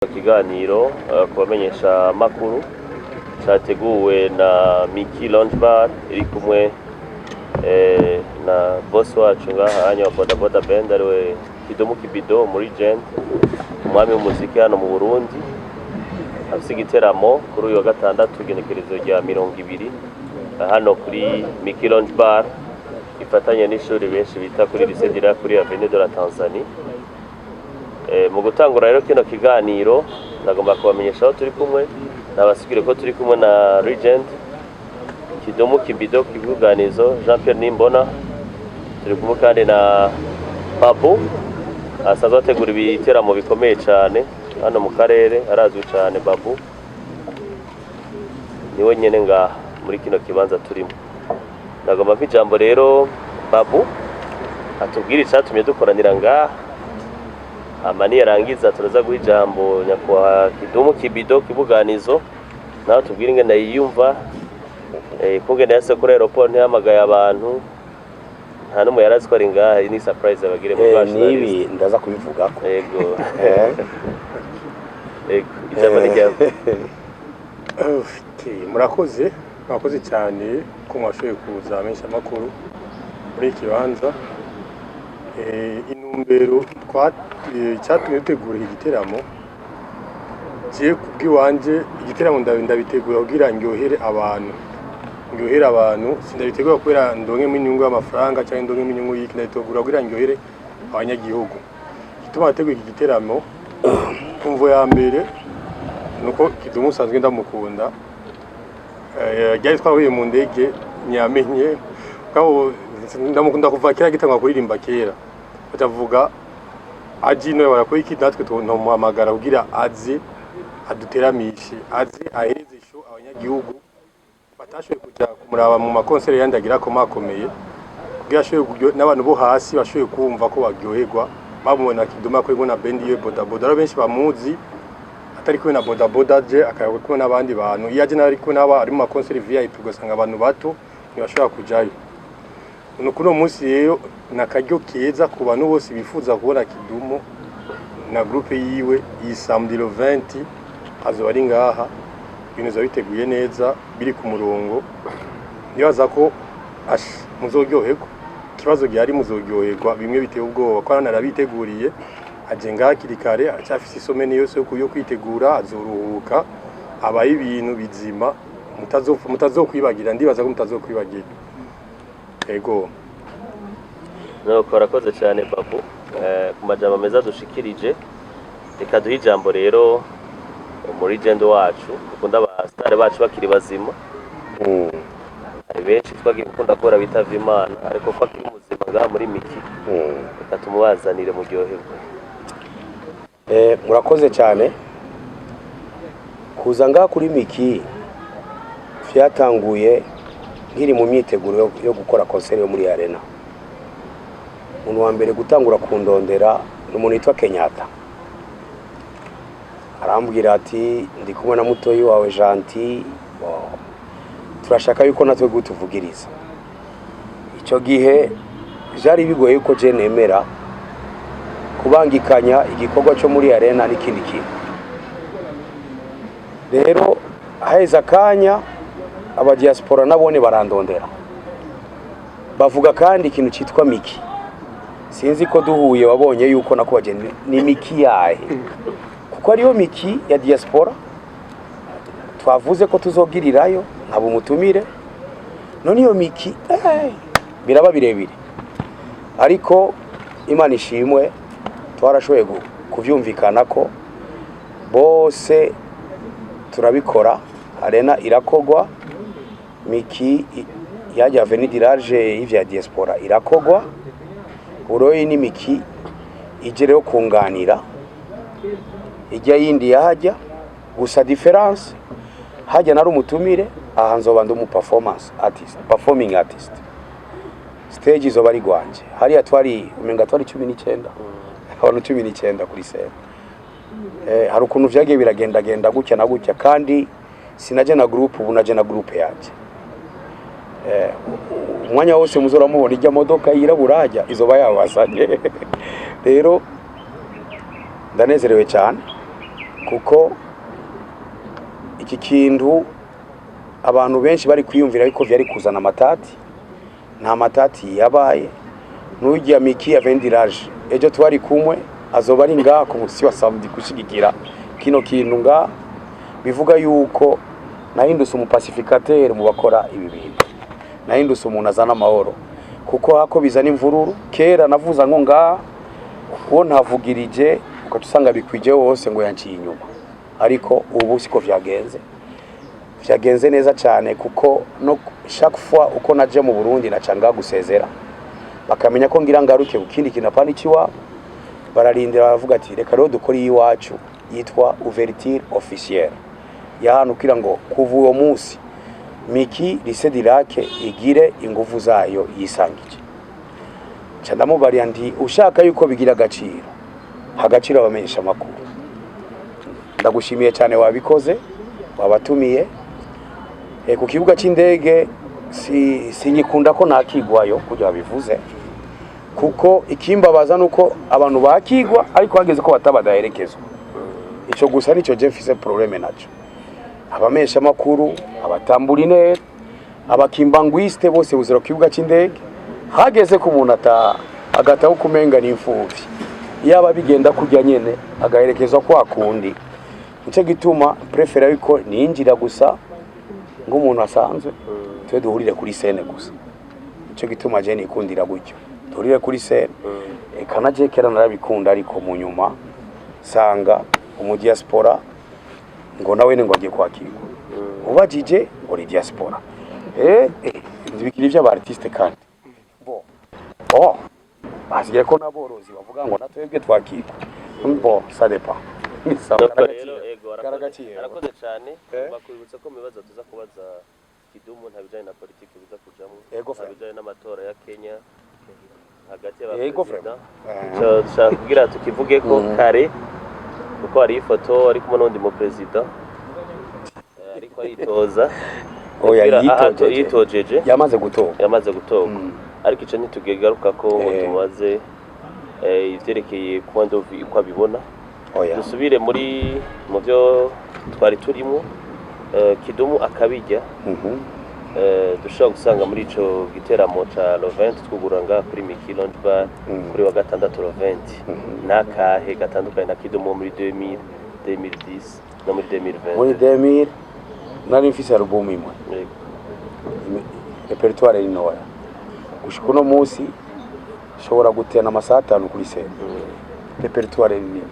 Ikiganiro kubamenyesha makuru cyateguwe na Miki Lounge Bar iri kumwe na boss wacu ngaha hanya wa boda band ariwe Kidomo Kibido muri Gent umwami w'umuziki hano mu Burundi afise igiteramo kuri uyu wa gatandatu igenekerezo rya 20 hano kuri Miki Lounge Bar ifatanye n'ishuri benshi bita kuri lycée dira kuri Avenue de la Tanzanie. Mu gutangura rero kino kiganiro nagomba kubamenyesha aho turi kumwe nabasigire ko turi kumwe na Regent Kidomo Kibido kibuganizo Jean Pierre Nimbona, turi kumwe kandi na Papo asanzwe ategura ibiteramo bikomeye cyane hano mu karere, arazwi cyane. Babu niwe nyene ngaha muri kino kibanza turimo. Nagomba ijambo rero Babu atubwira icyatumye dukoranira ngaha, amani yarangiza turaza guha ijambo nyakwa Kidomo Kibido kibuganizo naho tubwira ingene yiyumva kungene yase kuri aeroport ntihamagaye abantu nta numwe yarazi ko ari ngaha. Ni surprise abagire mu bacu nibi ndaza kubivuga ko yego ijambo ryawe. Murakoze cyane ko mwashoboye kuza amenyesha makuru muri iki kibanza. Inumbero cyatumye dutegura igiteramo je kubwiwanje, igiteramo ndabitegura kugira ngyohere abantu sindabitegura kubera ndonke inyungu y'amafaranga cyangwa ndonke inyungu y'iki, ndabitegura kugira ngyohere abanyagihugu. Gituma nateguye iki giteramo kumvo ya mbere nuko Kidomo usanzwe ndamukunda, ryari twahuye mu ndege nyamenye kaho ndamukunda kuva kera gitangwa kuririmba kera, batavuga aji no yakora iki natwe tunomuhamagara kugira aze aduteramishe, aze aheze show abanyagihugu batashoboye kujya kumuraba mu makonsere yandagira ko makomeye, kugira shoboye n'abantu bo hasi bashoboye kumva ko baryoherwa babona Kidomo ko na band ye boda benshi bamuzi atari ko na boda je akayawe ko n'abandi bantu yaje nari ko naba ari mu makonsere VIP ugasanga abantu bato ntibashobora kujayo. Nukuno munsi rero nakaryo keza ku bantu bose bifuza kubona Kidomo na groupe yiwe iyi samedi le 20 azoba ari ngaha. Ibintu zabiteguye neza biri ku murongo, nibaza ko muzoryoherwa. Ikibazo gihari muzoryoherwa, bimwe biteye ubwoba ko narabiteguriye aje ngaha kirikare acyafise isomene yose yo kwitegura, azoruhuka abaye ibintu bizima mutazokwibagira. Ndibaza ko mutazokwibagira. Ego no korakoze cyane Babu ku majambo meza dushikirije. Reka duhe ijambo rero muri gendo wacu ukunda abasitari bacu bakiri bazima. Hari benshi twagiye gukunda kora bitava Imana ariko ko akiri muzima ngaha muri Miki. Reka tumubazanire mu ryoherwe. Murakoze cyane kuza ngaha kuri Miki. Vyatanguye nkiri mu myiteguro yo gukora concert yo muri Arena. Umuntu wa mbere gutangura kundondera n'umuntu yitwa Kenyatta, arambwira ati ndi kumwe na mutoyi wawe Gentil, turashaka yuko natwe gutuvugiriza. Icyo gihe byari bigoye yuko je nemera kubangikanya igikorwa cyo muri Arena n'ikindi kintu. Rero haheza kanya aba diaspora nabone barandondera bavuga kandi ikintu cyitwa Miki. Sinzi ko duhuye wabonye yuko nakubaje ni Miki yahe, kuko ariyo Miki ya diaspora twavuze ko tuzogirirayo nkaba umutumire. None iyo Miki biraba birebire, ariko Imana ishimwe twarashoboye kuvyumvikana ko bose turabikora. Arena irakogwa, Miki yaje Avenue Dirage y'ivya diaspora irakogwa, uroyi ni Miki ijereho kunganira ijya yindi yahajya gusa difference hajya nari umutumire, aha nzoba ndi performing artist. Stage izo bari gwanje hariya twari umenga twari 19 abantu 19 kuri scene. Hari ukuntu vyagiye biragenda gutya na gutya, kandi sinaje na group, ubu naje na group yaje. Umwanya wose muzora mubona ijya modoka yiraburaja izoba yabasanye. Rero ndanezerewe cyane kuko iki kintu abantu benshi bari kwiyumvira yuko vyari kuzana amatati, nta matati yabaye. N'ujya Miki ya Vendirage ejo twari kumwe azoba ari ngaha ku musi wa samedi kushigikira kino kintu nga bivuga yuko nahindutse umupacificateur mu bakora ibi bintu, nahindutse umuntu azana amahoro, kuko hako bizana imvururu. Kera navuza ngo ngaha uwo ntavugirije ukatusanga bikwije wose ngo yanciye inyuma, ariko ubu siko vyagenze neza cyane, kuko no chaque fois uko naje mu Burundi nacanga gusezera bakamenya ko ngira ngaruke ukindi kinapani kiwa bararindira baravuga ati reka rero dukora iwacu yitwa ouverture officielle ya hano kira ngo kuva uwo munsi Miki Lycée du Lac igire ingufu zayo yisangije. Candamubari andi ushaka yuko bigira agaciro abamenyesha makuru. Ndagushimiye cyane wabikoze, wabatumiye ku kibuga c'indege. Sinyikunda ko nakigwayo kujya bivuze, kuko ikimbabaza nuko abantu bakigwa ariko hageze ko batabadaherekezwa. Ico gusa nico je mfise probleme naco. Abamesha makuru, abatamburine, abakimbangwiste bose buzira ku kibuga c'indege, hageze ko umuntu agataho kumenga n'imfuvyi, yaba bigenda kujya nyene agaherekezwa kwa kundi. Nico gituma prefera yuko ninjira gusa ngo umuntu asanzwe twe duhurire kuri scene gusa. Nico gituma je nikundira gutyo, duhurire kuri scene. Kanaje kera narabikunda, ariko mu nyuma sanga umu diaspora ngo nawe ngo agiye kwakirwa, ubajije ngo ni diaspora nzibikira ivya artiste kandi basigaye ko naborozi bavuga ngo natwebwe twakirwa ça dépend. Arakoze cyane bakwibutsa ko mibaza tuza kubaza Kidumu ntabijanye na politiki biza kujamo, ntabijanye n'amatora ya Kenya hagati y'abaperezida. Dushaka kugira tukivuge ko kare kuko hari ifoto ari kumwe n'undi mu president ariko aritoza yitojeje yamaze gutoka ariko ico ntitugegaruka ko tumaze ivyerekeye point of view ko abibona. Dusubire mu byo twari turimo. Kidumu akabijya dushobora gusanga muri ico giteramo ca Lovent twuguranga kuri Miki Lounge Bar kuri wa gatandatu Lovent nakahe gatandukanye na Kidumu muri 2010 no muri 2020. Muri 2000 nari mfise album imwe repertoire inoya gushika no munsi shobora gutena amasaha 5 kuri scene. Repertoire ni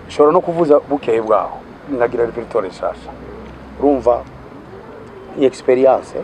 shobora no kuvuza bukeye bwaho ngagira repertoire nshasha. Urumva ni experience.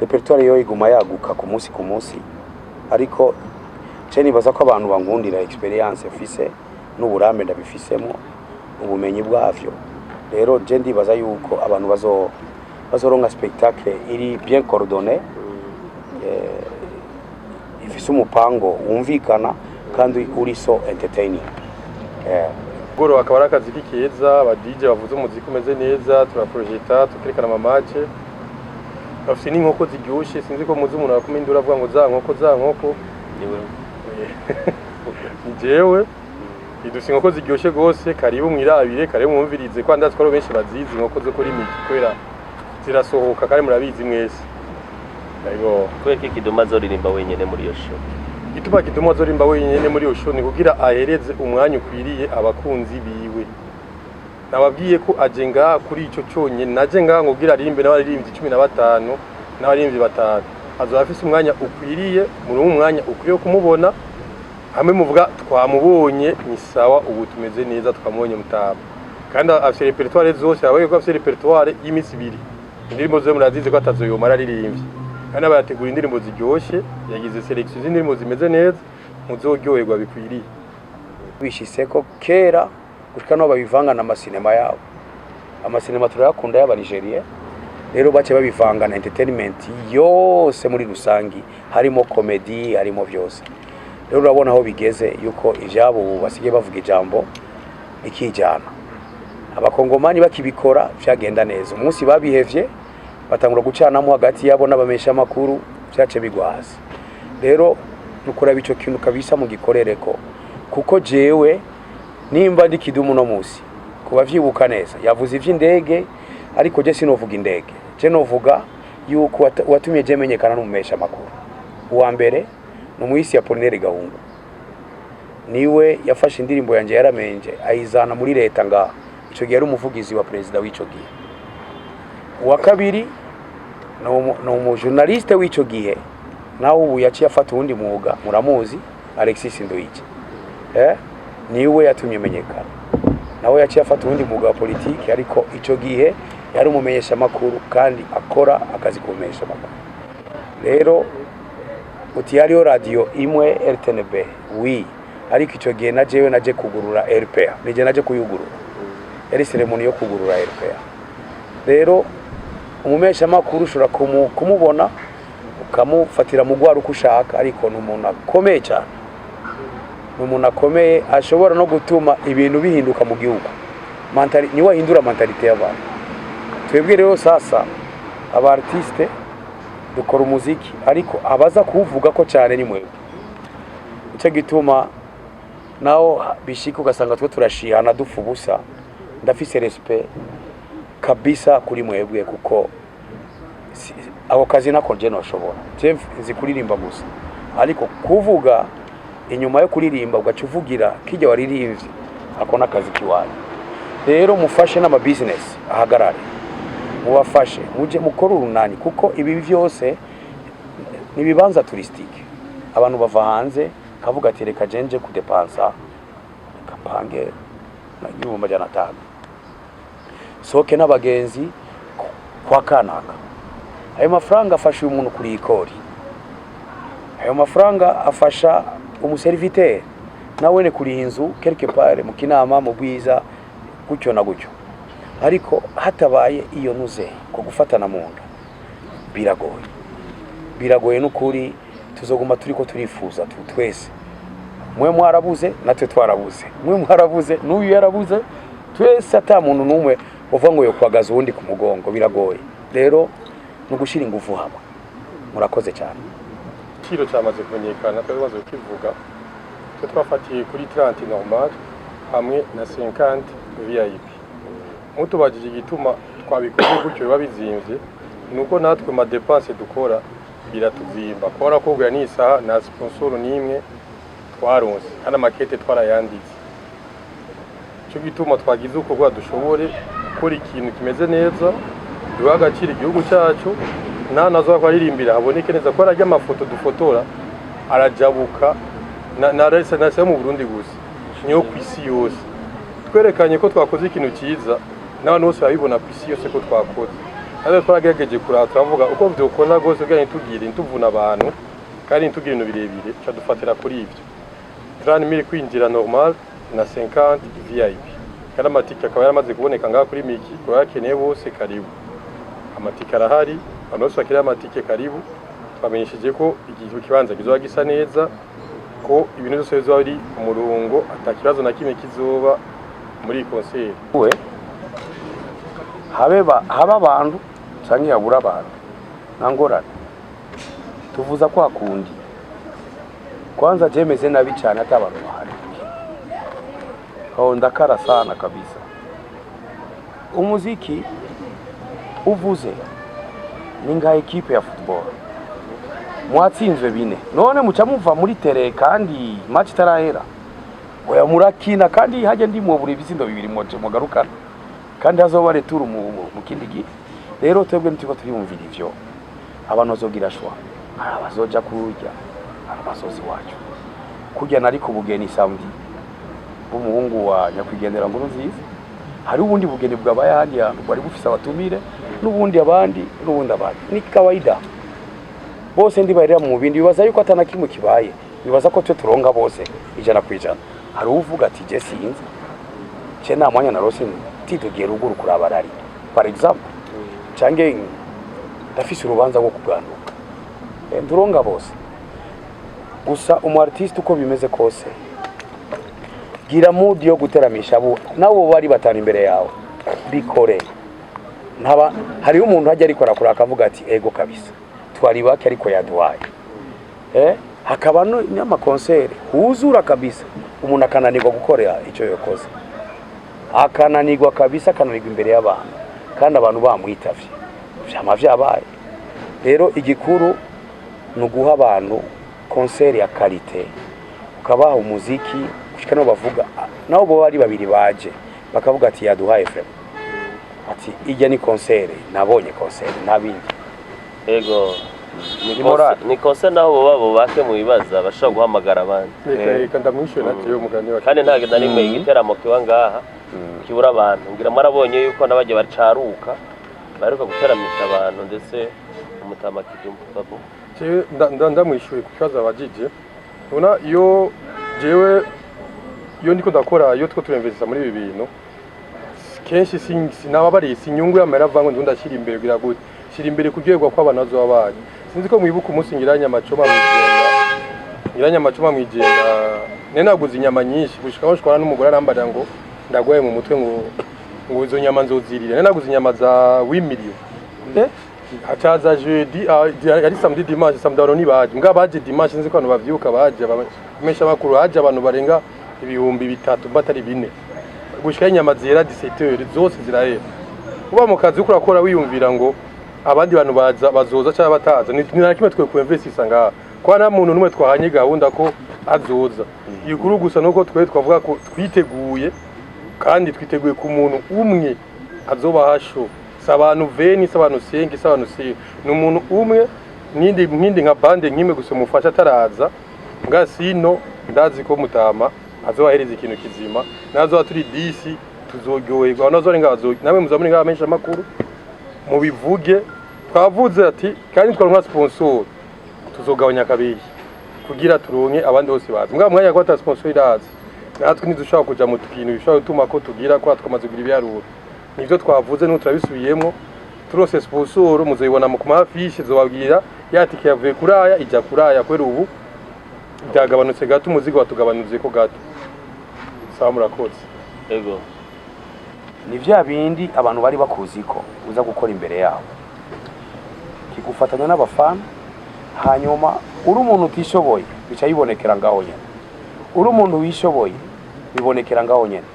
Repertoire yo iguma yaguka ku munsi, ariko ceni baza ko abantu bangundira experience mfise n'uburambe ndabifisemo ubumenyi bwavyo. Rero je ndibaza yuko abantu bazoronka spectacle iri bien coordonnée, ifise umupango wumvikana kandi uri so entertaining. Goro akaba ari akazi keza, aba DJ bavuze umuziki umeze neza, turaprojecta tukerekana amamace. Bafite n'inkoko ziryoshe, sinzi ko muzi umuntu akumindura avuga ngo za nkoko jewe idusi inkoko ziryoshe gose. Karibu mwirabire, karibu mwumvirize ko ndazi ko benshi bazizi inkoko zo kuri Miki kwera zirasohoka kandi murabizi mwese. Ayo kweke Kidumu azoririmba wenyene muri iyo show. Gituma Kidumu azorimba wenyene muri iyo show ni kugira ahereze umwanya ukwiriye abakunzi biwe. Nababwiye ko aje ngaha kuri ico cyonye, naje ngaha ngo gira arimbe n'abaririmbyi 15 n'abaririmbyi 5. Azo afise umwanya ukwiriye, muri umwanya ukwiye kumubona. Hamwe muvuga twamubonye ni sawa, ubu tumeze neza twamubonye mutaba. Kandi afise repertoire zose, abaye ko afise repertoire y'imisi 2. Indirimbo zo murazize ko atazoyomara aririmbye. Kandi abategura indirimbo ziryoshe, yagize selection z'indirimbo zimeze neza, muzoryoherwa bikwiriye. Bishise ko kera gushika no babivanga na masinema yabo. Amasinema turayakunda y'aba Nigeria. Rero bace babivanga na entertainment yose muri rusangi, harimo comedy, harimo byose. Rero urabona aho bigeze yuko ijabo basige bavuga ijambo ikijana. Abakongomani bakibikora vyagenda neza. Umunsi babihevye batangura gucanamo hagati yabo n'abamesha makuru byace bigwaza. Rero dukora bico kintu kabisa mu gikorereko, kuko jewe nimba ndi Kidumu no musi kubavyibuka neza yavuze ivy'indege ariko je sinovuga indege je novuga yuko watumye je menyekana n'umumesha makuru uwa mbere n'umuhisi ya Apollinaire Gahungu niwe yafashe indirimbo yanje yaramenje ayizana muri leta nga ico gihe ari umuvugizi wa president w'ico gihe uwa kabiri no mu journaliste w'ico gihe naho ubu yaciye afata uwundi mwuga muramuzi Alexis Ndoyije niwe yatumye menyekana nawe yaciye afata uwundi mwuga wa politiki ariko ico gihe yari umumenyesha makuru kandi akora akazi kumesha makuru rero uti yariyo radio imwe RTNB ariko ico gihe naje kugurura RPA nije naje kuyugurura yari ceremony yo kugurura RPA rero umumesha makuru ushobora kumubona ukamufatira mu gwaro ukushaka ariko n'umuntu akomeye cyane n'umuntu akomeye ashobora no gutuma ibintu bihinduka mu gihugu niwe ahindura mentalite y'abantu twebwe rero sasa aba artiste dukora umuziki ariko abaza kuvuga ko cyane ni mwebwe icyo gituma naho bishika ugasanga twe turashihana dupfa ubusa ndafise respect kabisa kuri mwebwe kuko ako kazi nako je noshobora je nzi kuririmba gusa ariko kuvuga inyuma yo kuririmba ugacuvugira kijya waririmbye akona akazi kiwaye rero mufashe n'ama business ahagarare mubafashe muje mukora urunani kuko ibi byose nibibanza touristique abantu bava hanze kavuga ati reka jenje kudepansa kapange na 1500 soke n'abagenzi kwa kanaka ayo mafaranga afasha umuntu kuri ikori ayo mafaranga afasha umuserviteur nawe ne kuri inzu quelque part mu kinama mu bwiza gucyo na gucyo ariko hatabaye iyo nuze ko gufatana mu nda biragoye n'ukuri tuzoguma turiko turifuza twese mwe mwarabuze natwe twarabuze mwe mwarabuze n'uyu yarabuze twese ata muntu numwe uvuga ngo yo kwagaza uwundi ku mugongo biragoye rero no gushira ingufu haba murakoze cyane kiro cyamaze kumenyekana twabazo kivuga twe twafatiye kuri 30 normal hamwe na 50 VIP mutubajije igituma twabikoze gutyo babizimvye nuko natwe ma dépenses dukora biratuzimba kora kugura n'isaha na sponsor nimwe twaronse hana makete twarayanditse cyo gituma twagize uko gwa dushobore gukora ikintu kimeze neza duha agaciro igihugu cyacu nazo abaririmbira haboneke neza ko arajya amafoto dufotora arajabuka na rese nase mu Burundi gusa niyo kwisi yose twerekanye ko twakoze ikintu cyiza n'abantu bose babibona kwisi yose ko twakoze nazo twaragejeje kura turavuga uko vyokona gose bwa ntitugire ntuvuna abantu kandi ntitugire no birebire cha dufatira kuri ivyo 30000 kwinjira normal na 50 VIP kandi amatike akaba yaramaze kuboneka ngaha kuri Miki ko yakeneye bose karibu amatike arahari abantu bakira amatike karibu twamenyesheje ko igihe kibanza kizoba gisa neza ko ibintu byose bizoba ari umurongo atakibazo na kimwe kizoba muri concert we haba abantu canke yabura abantu nangorane tuvuza kwa kundi kwanza jemeze nabi cyane atabantu bahari ndakara sana kabisa umuziki uvuze ninga equipe ya football mwatsinzwe bine none muca muva muri tere kandi match tarahera oya murakina kandi haje ndi mu buri bizindo bibiri moje mugarukana kandi hazoba retour mu kindi gihe rero twebwe ntiko turiyumvira ivyo abantu bazogira shwa abazoja kurya abasozi wacu kujya nari ku bugeni samedi umuhungu wa nyakwigendera ngo nziza hari ubundi bugeni bwabaye handi yantu bari bufisa abatumire n'ubundi abandi ni kawaida bose ndi barira mu bindi bibaza yuko atana kimwe kibaye bibaza ko twe turonga bose 100%. Hari uvuga ati je sinzi cye nta mwanya narose titugiye ruguru kurabarari par exemple cange ndafise urubanza rwo kuganduka nduronga bose gusa umu artiste uko bimeze kose gira mood yo guteramisha abo nabo bari batana imbere yawe bikore ntaba hari umuntu hajya ariko arakora akavuga ati ego kabisa twari bake ariko yaduhaye hakaba n'ama concert huzura kabisa umuntu akananirwa gukorera icyo yakoze akananirwa kabisa, akananirwa imbere y'abantu kandi abantu bamwitavye, vyama vyabaye. Rero igikuru ni uguha abantu concert ya qualité, ukabaha umuziki ushika no bavuga nabo bo bari babiri baje bakavuga ati yaduhaye frame, ati ijya ni concert, nabonye concert ntabindi. Ego ni concert naho babo bake mu bibaza bashobora guhamagara abandi. Reka ndamwishyura natiyo mugani wa kandi ntago na rimwe igiteramo kiba ngaha kibura abantu. Ngira marabonye yuko nabaje bacaruka baruka guteramisha abantu ndetse umutama Kidumu babo. Ndamwishyuye kukaza abajije. Ubona iyo jewe iyo ndiko ndakora iyo two turinvestisa muri ibi bintu kenshi sinababari sinyungu y'amera vango ndashira imbere kugira gute shira imbere kugirwa kw'abana bazobabanye. Sinzi ko mwibuka umunsi ngiranya amacoma mwijenda nenaguze inyama nyinshi gushika aho shikora n'umugore arambarira ngo ndagwaye mu mutwe ngo izo nyama nzozirira. Nenaguze inyama za 8 million hacaza jeudi ari samedi dimanche samedi ni baje mbwa baje dimanche sinzi ko abantu bavyuka baje bamesha bakuru haje abantu barenga ibihumbi 3 batari 4 gushika inyama zera 17h zose zirahera. Uba mu kazi uko urakora wiyumvira ngo abandi bantu bazoza cyangwa bataza ni nakimwe twe ku investisa ngaha kwa na muntu numwe twahanye gahunda ko azoza. Igikuru gusa nuko twe twavuga ko twiteguye kandi twiteguye ku muntu umwe azoba hasho, sabantu 20 sabantu 5 sabantu 6 n'umuntu umwe nkindi nka bande nkime gusa mufasha ataraza nga sino ndazi ko mutama azobahereza ikintu kizima nazo turi 10 tuzogyoherwa nazo renga namwe muzamuri nga amenyesha makuru mu bivuge twavuze ati kandi twaronka sponsor tuzogabanya kabiri kugira turonke abandi bose bazi mbwa mwanya ko ta sponsor irazi natwe nidushaka kuja mu tukintu bishobora gutuma ko tugira ko twamaze kugira ibyaruro. Nivyo twavuze no turabisubiyemo turose sponsor muzayibona mu kumafishe zobabwira yatike yavuye kuraya ija kuraya kwera ubu byagabanutse gato umuzigo watugabanuze ko gato. Sawa murakoze. Ego ni vya bindi abantu bari bakuziko uza gukora imbere yabo kigufatanya n'abafana hanyuma uri umuntu utishoboye bica yibonekera ngaho nyene, uri umuntu wishoboye bibonekera ngaho nyene.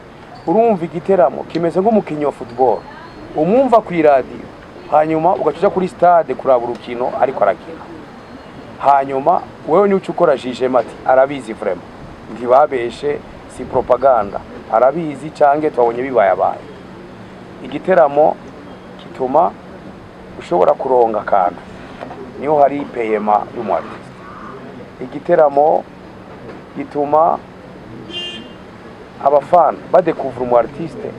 Urumva igiteramo kimeze nk'umukinyi wa football umwumva ku radio hanyuma ugacuja kuri stade kuraba urukino ariko arakina, hanyuma wewe ni ucukora jugement ati arabizi vraiment ntibabeshe si propaganda arabizi cange twabonye bibaye abaye. Igiteramo kituma ushobora kuronga kantu niho hari payema y'umwartiste. Igiteramo gituma abafana badekuvura umwartiste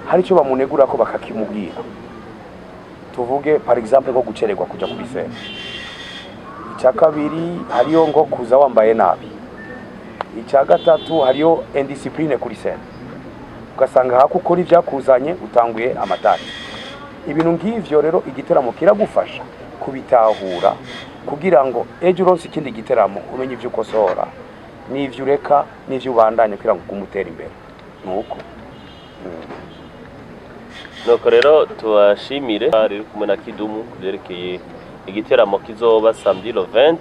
hari cyo bamunegura ko bakakimubwira. Tuvuge par exemple ko gucererwa kuja kuri scène. Icya kabiri hariyo ngo kuza wambaye nabi. Icya gatatu hariyo indiscipline kuri scène. Ugasanga hakukora ivyakuzanye utanguye amatati. Ibintu ngivyo rero igiteramo kiragufasha kubitahura kugira ngo ejo uronse ikindi giteramo umenye ivyo ukosora n'ivyo ureka n'ivyo ubandanye kugira ngo kumutera imbere. nuko rero tubashimire ari kumwe na Kidumu kuderekeye igiteramo kizoba samedi le 20.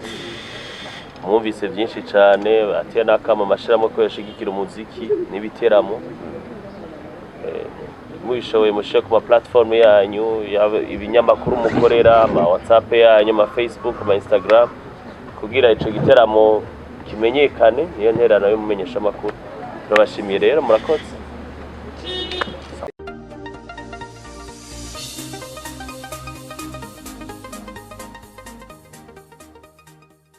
Mwumvise byinshi cyane atiye nakama mashiramo ko yashigikira umuziki n'ibiteramo mwishowe mushe ku platform yanyu ibinyamakuru mukorera ama WhatsApp yanyu ama Facebook ama Instagram kugira ico giteramo kimenyekane. Niyo nterano yo mumenyesha makuru. Turabashimiye rero murakoze.